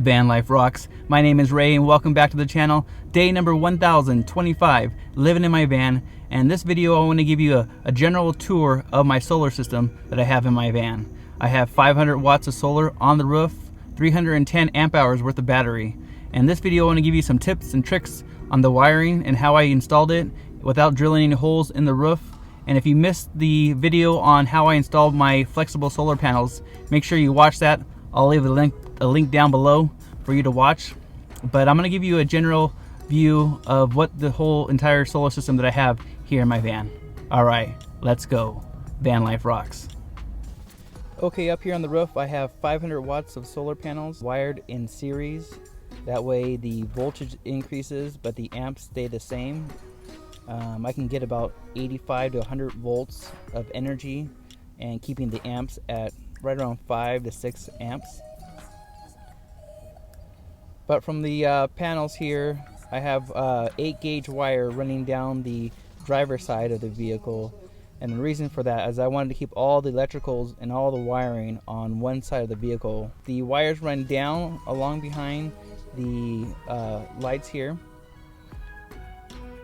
Van Life Rocks. My name is Ray and welcome back to the channel. Day number 1025, living in my van. And in this video I want to give you a general tour of my solar system that I have in my van. I have 500 watts of solar on the roof, 310 amp hours worth of battery. And this video I want to give you some tips and tricks on the wiring and how I installed it without drilling any holes in the roof. And if you missed the video on how I installed my flexible solar panels, make sure you watch that. I'll leave a link down below for you to watch. But I'm going to give you a general view of what the whole entire solar system that I have here in my van. All right, let's go. Van Life rocks. Okay, up here on the roof I have 500 watts of solar panels wired in series. That way the voltage increases but the amps stay the same. I can get about 85 to 100 volts of energy and keeping the amps at right around 5 to 6 amps. But from the panels here, I have 8 gauge wire running down the driver's side of the vehicle. And the reason for that is I wanted to keep all the electricals and all the wiring on one side of the vehicle. The wires run down along behind the lights here.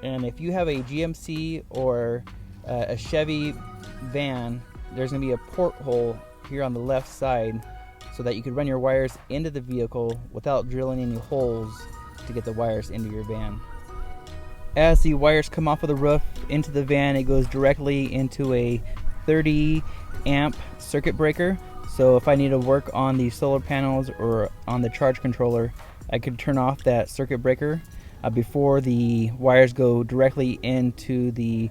And if you have a GMC or a Chevy van, there's going to be a porthole here on the left side so that you could run your wires into the vehicle without drilling any holes to get the wires into your van. As the wires come off of the roof into the van, it goes directly into a 30 amp circuit breaker. So if I need to work on the solar panels or on the charge controller, I could turn off that circuit breaker before the wires go directly into the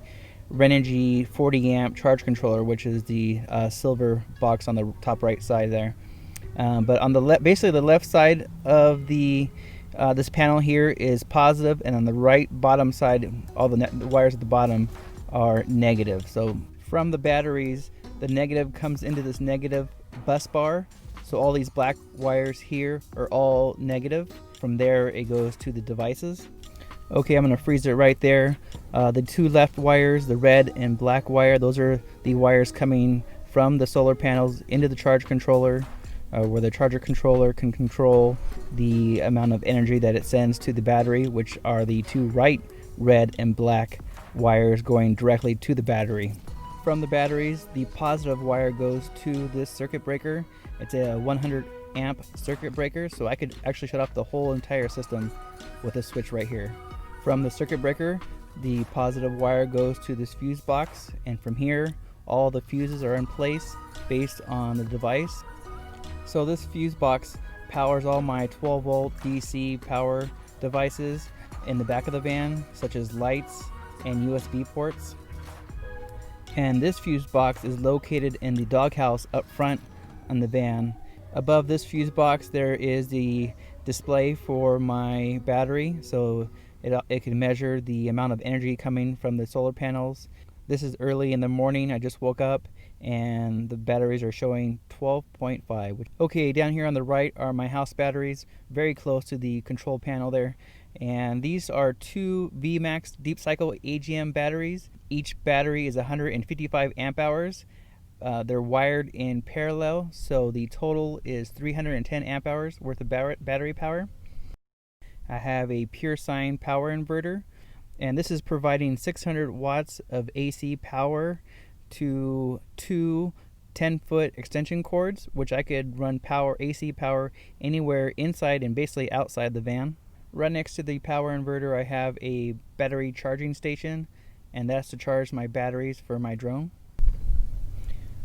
Renogy 40 amp charge controller, which is the silver box on the top right side there. But on the basically the left side of the this panel here is positive, and on the right bottom side, all the wires at the bottom are negative. So from the batteries, the negative comes into this negative bus bar. So all these black wires here are all negative. From there it goes to the devices. Okay, I'm going to freeze it right there. The two left wires, the red and black wire, those are the wires coming from the solar panels into the charge controller, where the charger controller can control the amount of energy that it sends to the battery, which are the two right red and black wires going directly to the battery. From the batteries, the positive wire goes to this circuit breaker. It's a 100 amp circuit breaker, so I could actually shut off the whole entire system with a switch right here. From the circuit breaker, the positive wire goes to this fuse box, and from here all the fuses are in place based on the device. So this fuse box powers all my 12 volt DC power devices in the back of the van, such as lights and USB ports. And this fuse box is located in the doghouse up front on the van. Above this fuse box there is the display for my battery, so it can measure the amount of energy coming from the solar panels. This is early in the morning. I just woke up and the batteries are showing 12.5. Okay, down here on the right are my house batteries, very close to the control panel there. And these are two VMAX deep cycle AGM batteries. Each battery is 155 amp hours. They're wired in parallel, so the total is 310 amp hours worth of battery power. I have a pure sine power inverter, and this is providing 600 watts of AC power to two 10-foot extension cords, which I could run AC power anywhere inside and basically outside the van. Right next to the power inverter I have a battery charging station, and that's to charge my batteries for my drone.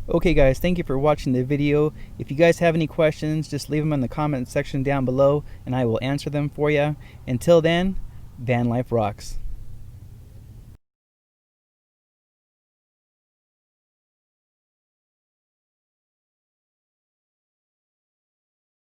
Okay guys, thank you for watching the video. If you guys have any questions, just leave them in the comment section down below and I will answer them for you. Until then, Van Life rocks.